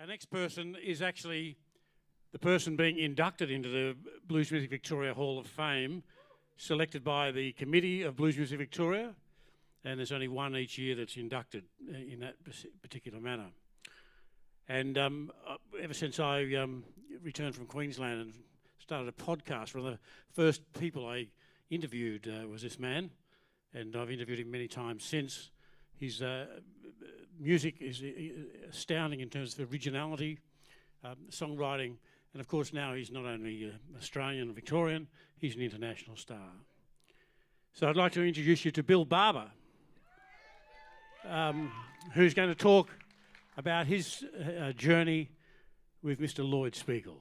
Our next person is actually the person being inducted into the Blues Music Victoria Hall of Fame, selected by the Committee of Blues Music Victoria, and there's only one each year that's inducted in that particular manner. And ever since I returned from Queensland and started a podcast, one of the first people I interviewed was this man, and I've interviewed him many times since. His music is astounding in terms of originality, songwriting, and of course now he's not only Australian and Victorian, he's an international star. So I'd like to introduce you to Bill Barber, who's going to talk about his journey with Mr. Lloyd Spiegel.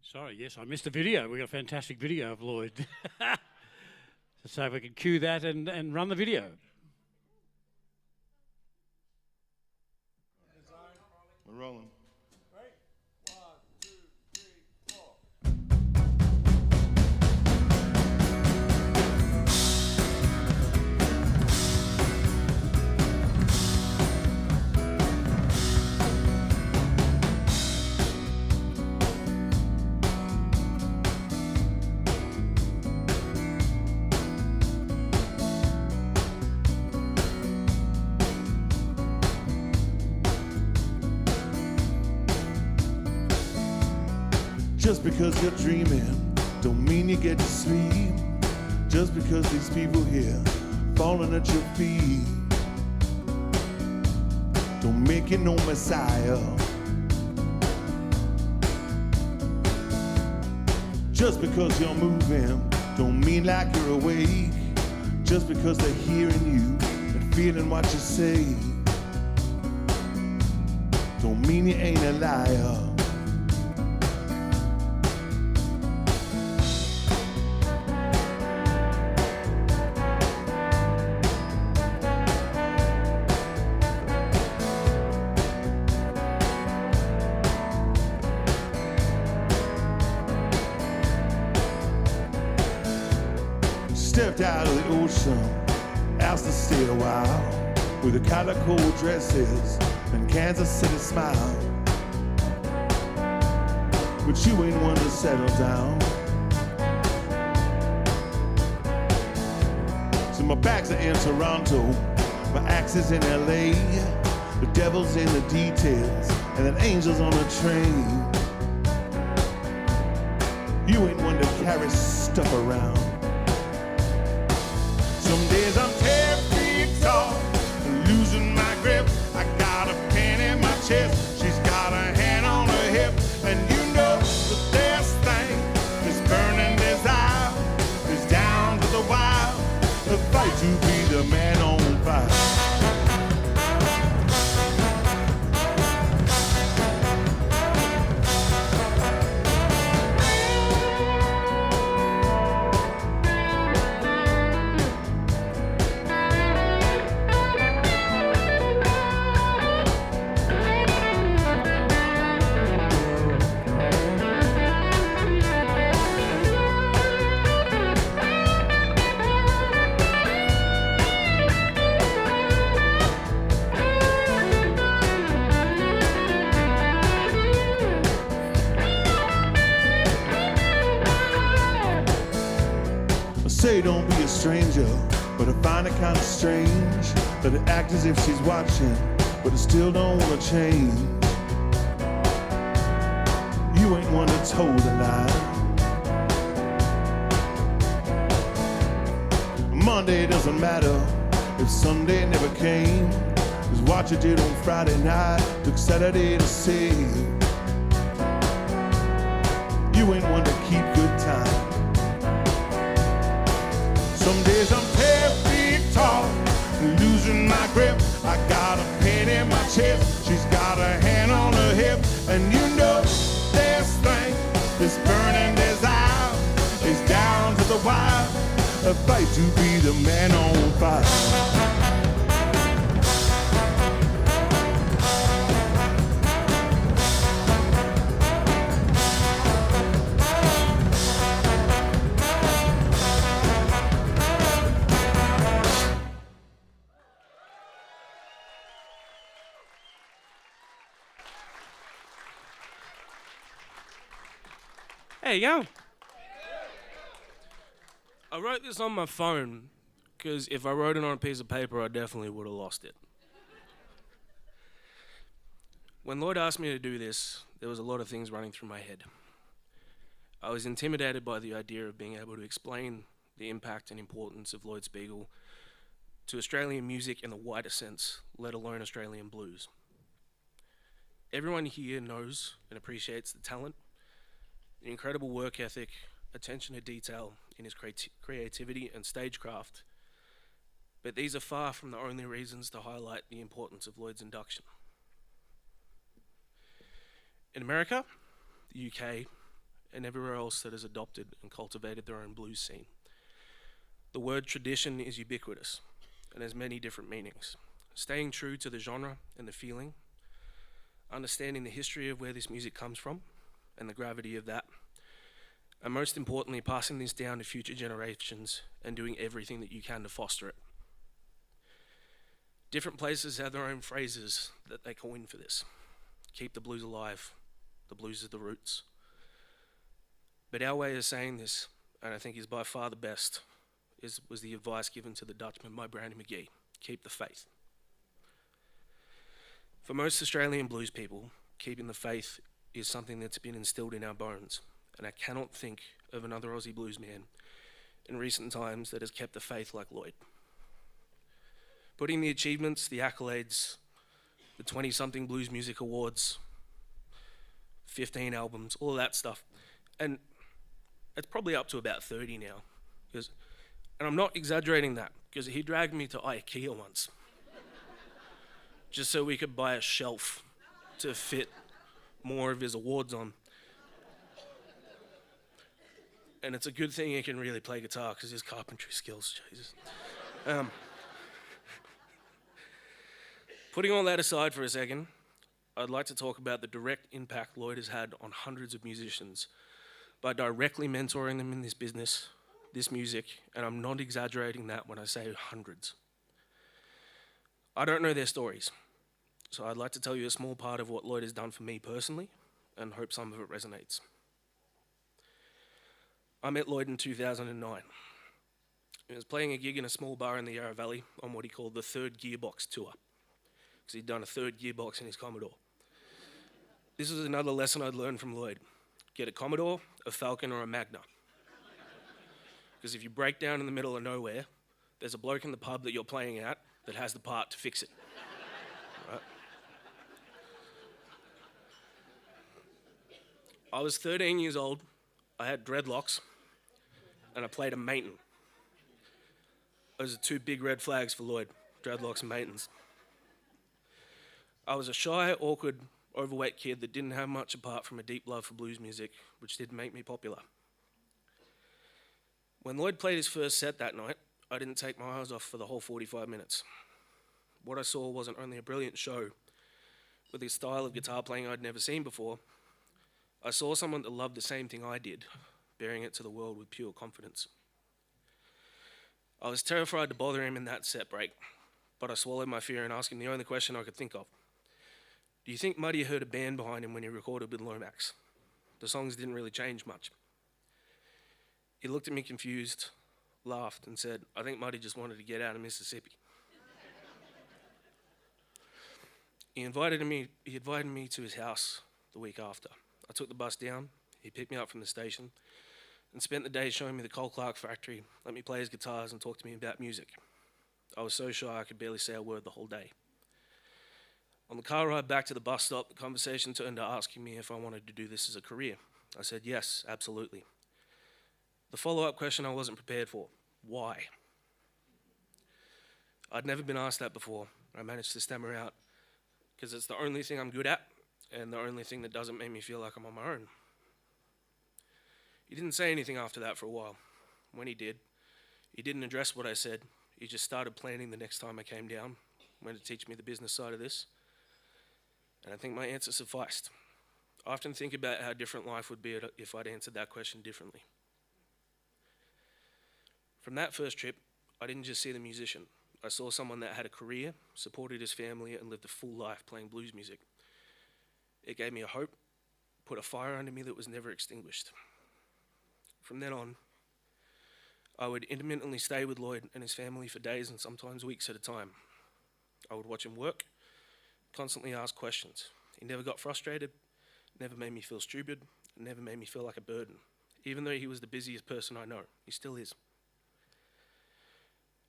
Sorry, yes, I missed a video. We've got a fantastic video of Lloyd. So if we could cue that and run the video. We're rolling. Just because you're dreaming, don't mean you get to sleep. Just because these people here falling at your feet, don't make you no messiah. Just because you're moving, don't mean like you're awake. Just because they're hearing you and feeling what you say, don't mean you ain't a liar. Stepped out of the ocean, asked to stay a while, with the calico dresses and Kansas City smile. But you ain't one to settle down. So my bags are in Toronto, my axe is in LA, the devil's in the details, and an angel's on a train. You ain't one to carry stuff around. Some days I'm 10 feet tall, losing my grip. I got a pain in my chest, she's got a hand on her hip. And you know that this thing, this burning desire, is down to the wire. The fight to be the man on fire. Say don't be a stranger, but I find it kind of strange that it acts as if she's watching, but I still don't want to change. You ain't one that's told a lie. Monday doesn't matter if Sunday never came, 'cause what you did on Friday night took Saturday to say. You ain't one to keep good time. Some days I'm 10 feet tall, losing my grip. I got a pain in my chest, she's got a hand on her hip. And you know this thing, this burning desire, is down to the wire. A fight to be the man on fire. Hey, yo. I wrote this on my phone because if I wrote it on a piece of paper, I definitely would have lost it. When Lloyd asked me to do this, there was a lot of things running through my head. I was intimidated by the idea of being able to explain the impact and importance of Lloyd Spiegel to Australian music in the wider sense, let alone Australian blues. Everyone here knows and appreciates the talent, the incredible work ethic, attention to detail in his creativity and stagecraft, but these are far from the only reasons to highlight the importance of Lloyd's induction. In America, the UK, and everywhere else that has adopted and cultivated their own blues scene, the word tradition is ubiquitous and has many different meanings. Staying true to the genre and the feeling, understanding the history of where this music comes from and the gravity of that, and most importantly, passing this down to future generations and doing everything that you can to foster it. Different places have their own phrases that they coin for this. Keep the blues alive, the blues are the roots. But our way of saying this, and I think is by far the best, was the advice given to the Dutchman by Brandy McGee: keep the faith. For most Australian blues people, keeping the faith is something that's been instilled in our bones, and I cannot think of another Aussie blues man in recent times that has kept the faith like Lloyd. Putting the achievements, the accolades, the 20-something Blues Music Awards, 15 albums, all of that stuff, and it's probably up to about 30 now, and I'm not exaggerating that, because he dragged me to IKEA once, just so we could buy a shelf to fit more of his awards on. And it's a good thing he can really play guitar, because his carpentry skills, Jesus. Putting all that aside for a second, I'd like to talk about the direct impact Lloyd has had on hundreds of musicians by directly mentoring them in this business, this music, and I'm not exaggerating that when I say hundreds. I don't know their stories, so I'd like to tell you a small part of what Lloyd has done for me personally, and hope some of it resonates. I met Lloyd in 2009. He was playing a gig in a small bar in the Yarra Valley on what he called the third gearbox tour, because he'd done a third gearbox in his Commodore. This was another lesson I'd learned from Lloyd. Get a Commodore, a Falcon, or a Magna. Because if you break down in the middle of nowhere, there's a bloke in the pub that you're playing at that has the part to fix it. Right? I was 13 years old, I had dreadlocks, and I played a Maton. Those are two big red flags for Lloyd, dreadlocks and Matons. I was a shy, awkward, overweight kid that didn't have much apart from a deep love for blues music, which did make me popular. When Lloyd played his first set that night, I didn't take my eyes off for the whole 45 minutes. What I saw wasn't only a brilliant show, with a style of guitar playing I'd never seen before, I saw someone that loved the same thing I did, bearing it to the world with pure confidence. I was terrified to bother him in that set break, but I swallowed my fear and asked him the only question I could think of. Do you think Muddy heard a band behind him when he recorded with Lomax? The songs didn't really change much. He looked at me confused, laughed, and said, I think Muddy just wanted to get out of Mississippi. He invited me to his house the week after. I took the bus down, he picked me up from the station, and spent the day showing me the Cole Clark factory, let me play his guitars, and talk to me about music. I was so shy I could barely say a word the whole day. On the car ride back to the bus stop, the conversation turned to asking me if I wanted to do this as a career. I said, yes, absolutely. The follow-up question I wasn't prepared for, why? I'd never been asked that before. I managed to stammer out, because it's the only thing I'm good at, and the only thing that doesn't make me feel like I'm on my own. He didn't say anything after that for a while. When he did, he didn't address what I said. He just started planning the next time I came down, when to teach me the business side of this. And I think my answer sufficed. I often think about how different life would be if I'd answered that question differently. From that first trip, I didn't just see the musician. I saw someone that had a career, supported his family, and lived a full life playing blues music. It gave me a hope, put a fire under me that was never extinguished. From then on, I would intermittently stay with Lloyd and his family for days and sometimes weeks at a time. I would watch him work, constantly ask questions. He never got frustrated, never made me feel stupid, never made me feel like a burden. Even though he was the busiest person I know, he still is.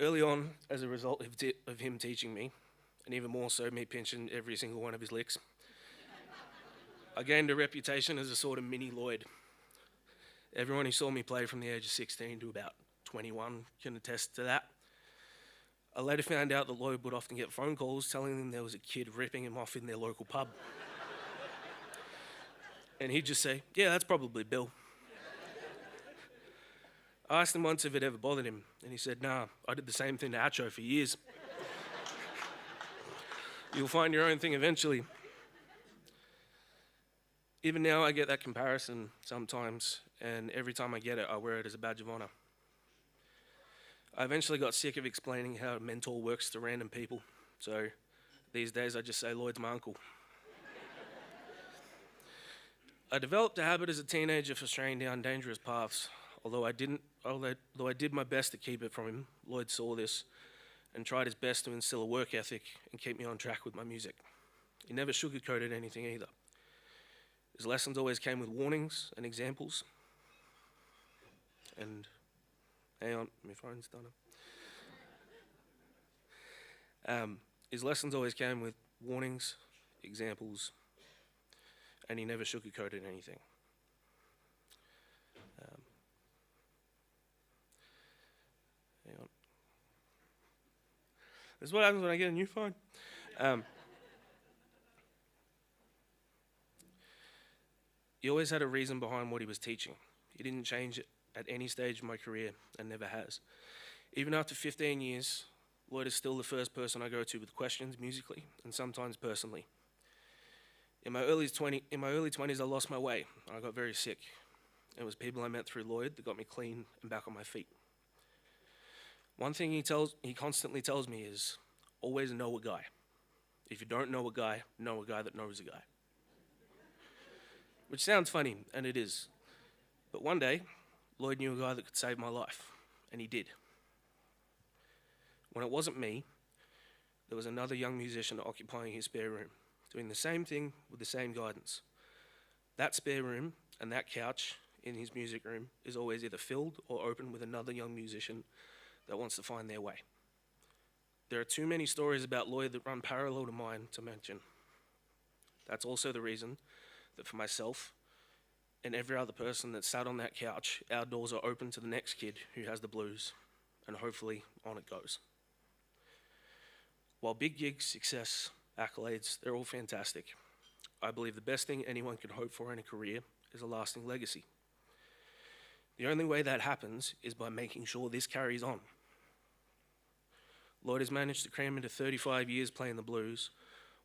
Early on, as a result of him teaching me, and even more so me pinching every single one of his licks, I gained a reputation as a sort of mini Lloyd. Everyone who saw me play from the age of 16 to about 21 can attest to that. I later found out that Lloyd would often get phone calls telling them there was a kid ripping him off in their local pub. And he'd just say, "Yeah, that's probably Bill." I asked him once if it ever bothered him, and he said, "Nah, I did the same thing to Acho for years." You'll find your own thing eventually. Even now, I get that comparison sometimes, and every time I get it, I wear it as a badge of honor. I eventually got sick of explaining how a mentor works to random people, so these days I just say Lloyd's my uncle. I developed a habit as a teenager for straying down dangerous paths. Although I did my best to keep it from him, Lloyd saw this and tried his best to instill a work ethic and keep me on track with my music. He never sugarcoated anything either. His lessons always came with warnings and examples. And, hang on, my phone's done it. His lessons always came with warnings, examples, and he never sugarcoated anything. Hang on. This is what happens when I get a new phone. He always had a reason behind what he was teaching. He didn't change it at any stage of my career and never has. Even after 15 years, Lloyd is still the first person I go to with questions musically and sometimes personally. In my early 20s, I lost my way. I got very sick. It was people I met through Lloyd that got me clean and back on my feet. One thing he constantly tells me is, always know a guy. If you don't know a guy that knows a guy. Which sounds funny, and it is. But one day, Lloyd knew a guy that could save my life, and he did. When it wasn't me, there was another young musician occupying his spare room, doing the same thing with the same guidance. That spare room and that couch in his music room is always either filled or open with another young musician that wants to find their way. There are too many stories about Lloyd that run parallel to mine to mention. That's also the reason that for myself and every other person that sat on that couch, our doors are open to the next kid who has the blues, and hopefully on it goes. While big gigs, success, accolades, they're all fantastic, I believe the best thing anyone can hope for in a career is a lasting legacy. The only way that happens is by making sure this carries on. Lloyd has managed to cram into 35 years playing the blues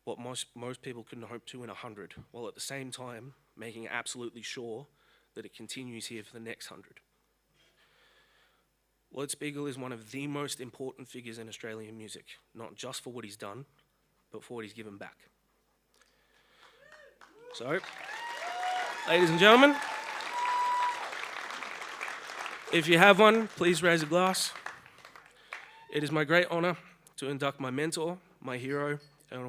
what most people couldn't hope to in 100, while at the same time making absolutely sure that it continues here for the next 100. Lloyd Spiegel is one of the most important figures in Australian music, not just for what he's done, but for what he's given back. So, ladies and gentlemen, if you have one, please raise a glass. It is my great honor to induct my mentor, my hero, and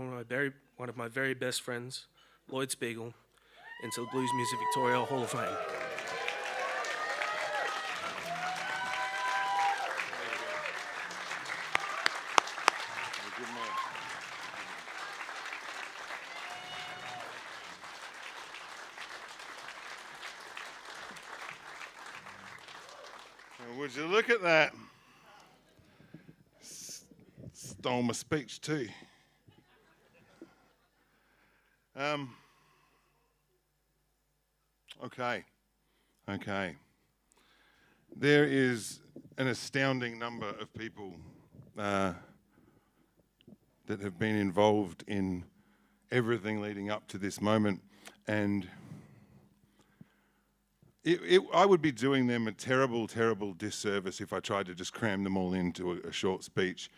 one of my very best friends, Lloyd Spiegel, into the Blues Music Victoria Hall of Fame. Would you look at that? Stole my speech too. Okay. There is an astounding number of people that have been involved in everything leading up to this moment, and I would be doing them a terrible, terrible disservice if I tried to just cram them all into a short speech.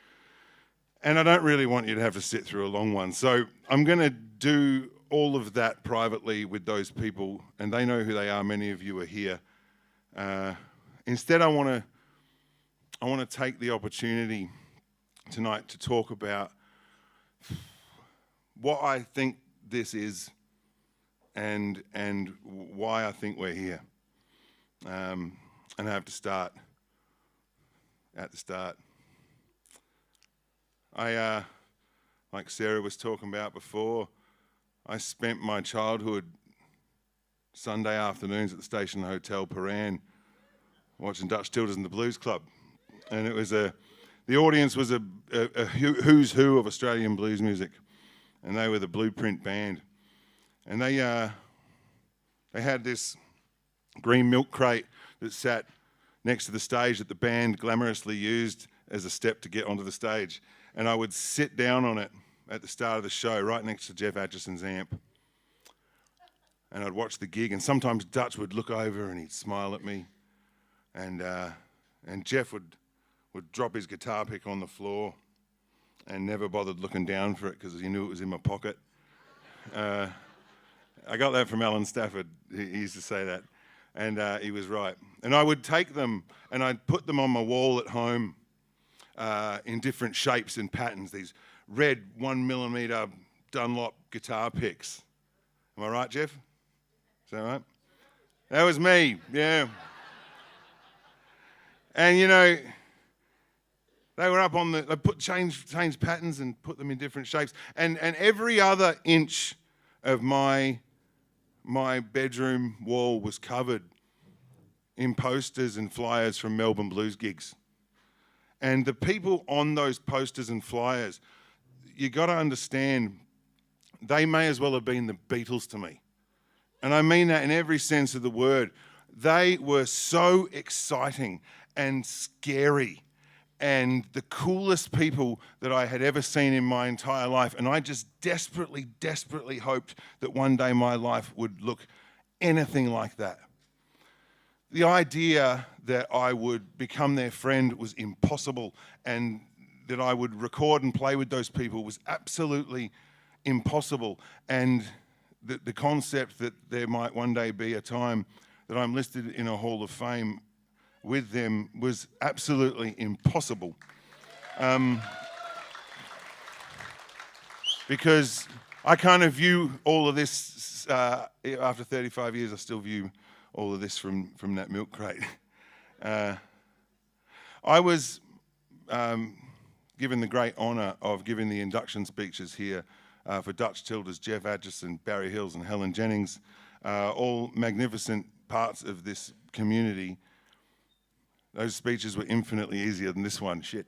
And I don't really want you to have to sit through a long one. So I'm going to do all of that privately with those people, and they know who they are. Many of you are here. Instead, I want to take the opportunity tonight to talk about what I think this is and why I think we're here. And I have to start at the start. Like Sarah was talking about before, I spent my childhood Sunday afternoons at the Station Hotel Paran watching Dutch Tilders and the Blues Club. And it was the audience was a who's who of Australian blues music. And they were the Blueprint Band. And they had this green milk crate that sat next to the stage that the band glamorously used as a step to get onto the stage. And I would sit down on it at the start of the show, right next to Jeff Atchison's amp. And I'd watch the gig, and sometimes Dutch would look over and he'd smile at me. And Jeff would drop his guitar pick on the floor and never bothered looking down for it because he knew it was in my pocket. I got that from Alan Stafford. He used to say that. And he was right. And I would take them and I'd put them on my wall at home in different shapes and patterns, these red 1mm Dunlop guitar picks. Am I right, Jeff? Is that right? That was me, yeah. And you know, they were up on I changed patterns and put them in different shapes. And every other inch of my bedroom wall was covered in posters and flyers from Melbourne blues gigs. And the people on those posters and flyers, you got to understand, they may as well have been the Beatles to me. And I mean that in every sense of the word. They were so exciting and scary and the coolest people that I had ever seen in my entire life. And I just desperately, desperately hoped that one day my life would look anything like that. The idea that I would become their friend was impossible, and that I would record and play with those people was absolutely impossible. And the concept that there might one day be a time that I'm listed in a Hall of Fame with them was absolutely impossible. Because I kind of view all of this, after 35 years, I still view all of this from that milk crate. I was given the great honour of giving the induction speeches here for Dutch Tilders, Jeff Atchison, Barry Hills and Helen Jennings, all magnificent parts of this community. Those speeches were infinitely easier than this one, shit.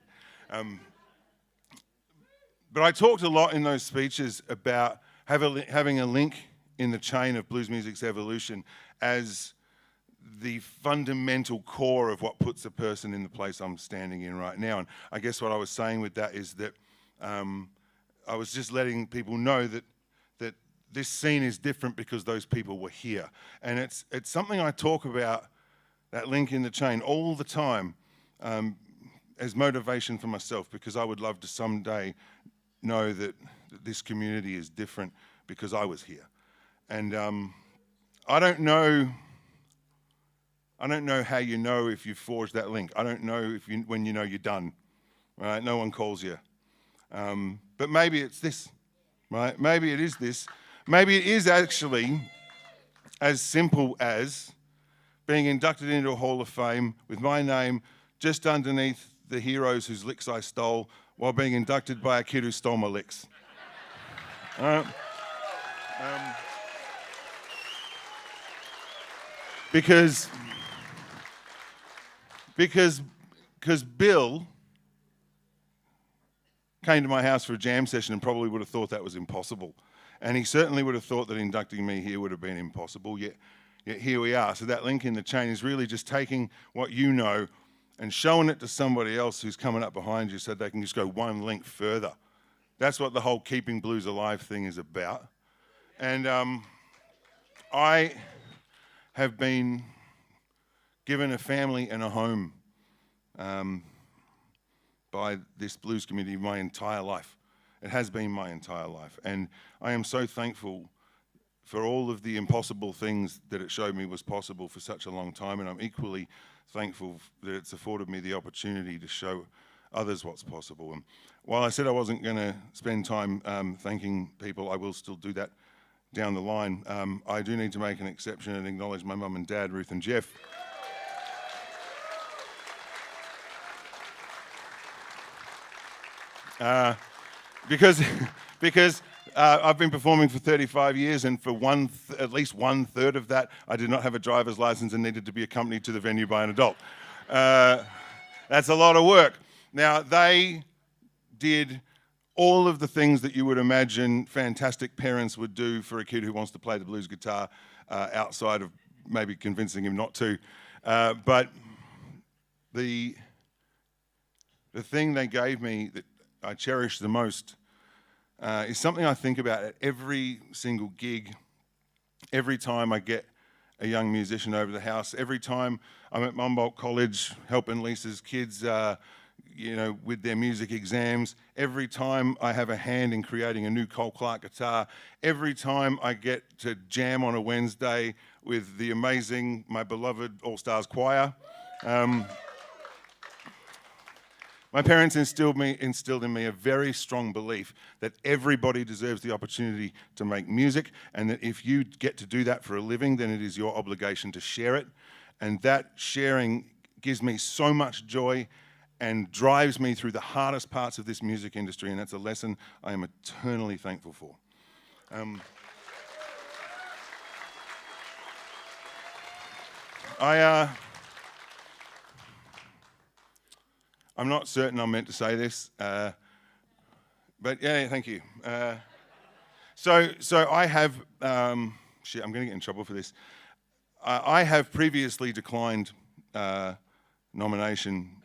But I talked a lot in those speeches about having a link in the chain of blues music's evolution as the fundamental core of what puts a person in the place I'm standing in right now. And I guess what I was saying with that is that I was just letting people know that this scene is different because those people were here. And it's something I talk about, that link in the chain, all the time as motivation for myself, because I would love to someday know that this community is different because I was here. And I don't know how you know if you've forged that link. I don't know when you know you're done, right? No one calls you. But maybe it's this, right? Maybe it is this. Maybe it is actually as simple as being inducted into a Hall of Fame with my name just underneath the heroes whose licks I stole while being inducted by a kid who stole my licks. All right? Because Bill came to my house for a jam session and probably would have thought that was impossible. And he certainly would have thought that inducting me here would have been impossible, yet here we are. So that link in the chain is really just taking what you know and showing it to somebody else who's coming up behind you so they can just go one link further. That's what the whole Keeping Blues Alive thing is about. And I have been given a family and a home by this blues community my entire life. It has been my entire life. And I am so thankful for all of the impossible things that it showed me was possible for such a long time, and I'm equally thankful that it's afforded me the opportunity to show others what's possible. And while I said I wasn't going to spend time thanking people, I will still do that down the line. I do need to make an exception and acknowledge my mum and dad, Ruth and Jeff. Because I've been performing for 35 years, and for at least 1/3 of that, I did not have a driver's license and needed to be accompanied to the venue by an adult. That's a lot of work. Now, they did all of the things that you would imagine fantastic parents would do for a kid who wants to play the blues guitar, outside of maybe convincing him not to. But the thing they gave me that I cherish the most is something I think about at every single gig, every time I get a young musician over the house, every time I'm at Mumboldt College helping Lisa's kids with their music exams, every time I have a hand in creating a new Cole Clark guitar, every time I get to jam on a Wednesday with the amazing, my beloved All-Stars Choir. My parents instilled in me a very strong belief that everybody deserves the opportunity to make music, and that if you get to do that for a living, then it is your obligation to share it. And that sharing gives me so much joy and drives me through the hardest parts of this music industry, and that's a lesson I am eternally thankful for. I'm not certain I'm meant to say this, but yeah, thank you. So I have, shit, I'm going to get in trouble for this. I have previously declined nomination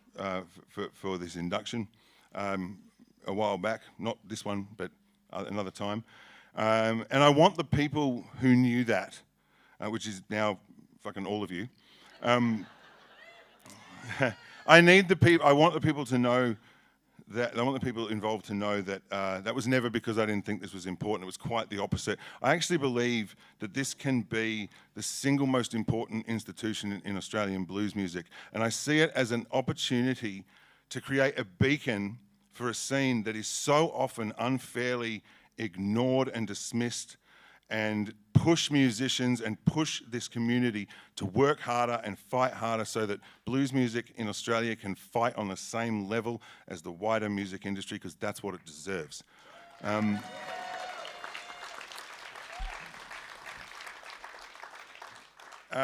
for this induction a while back, not this one, but another time. And I want the people who knew that, which is now fucking all of you. I want the people to know that, I want the people involved to know that that was never because I didn't think this was important. It was quite the opposite. I actually believe that this can be the single most important institution in Australian blues music. And I see it as an opportunity to create a beacon for a scene that is so often unfairly ignored and dismissed, and push musicians and push this community to work harder and fight harder so that blues music in Australia can fight on the same level as the wider music industry, because that's what it deserves.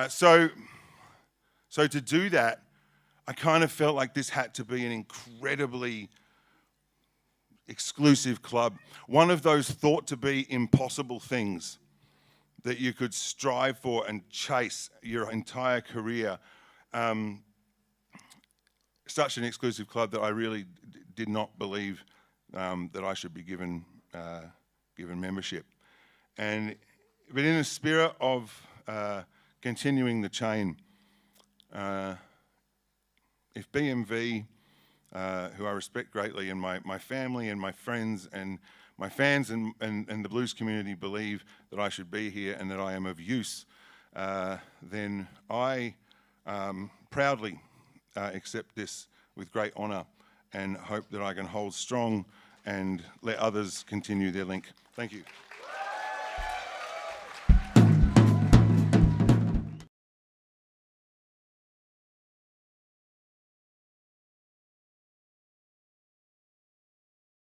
So to do that, I kind of felt like this had to be an incredibly exclusive club, one of those thought to be impossible things that you could strive for and chase your entire career. Such an exclusive club that I really did not believe that I should be given membership. But in the spirit of continuing the chain, if BMV, who I respect greatly, and my family and my friends and my fans and the blues community believe that I should be here and that I am of use, then I proudly accept this with great honour and hope that I can hold strong and let others continue their link. Thank you.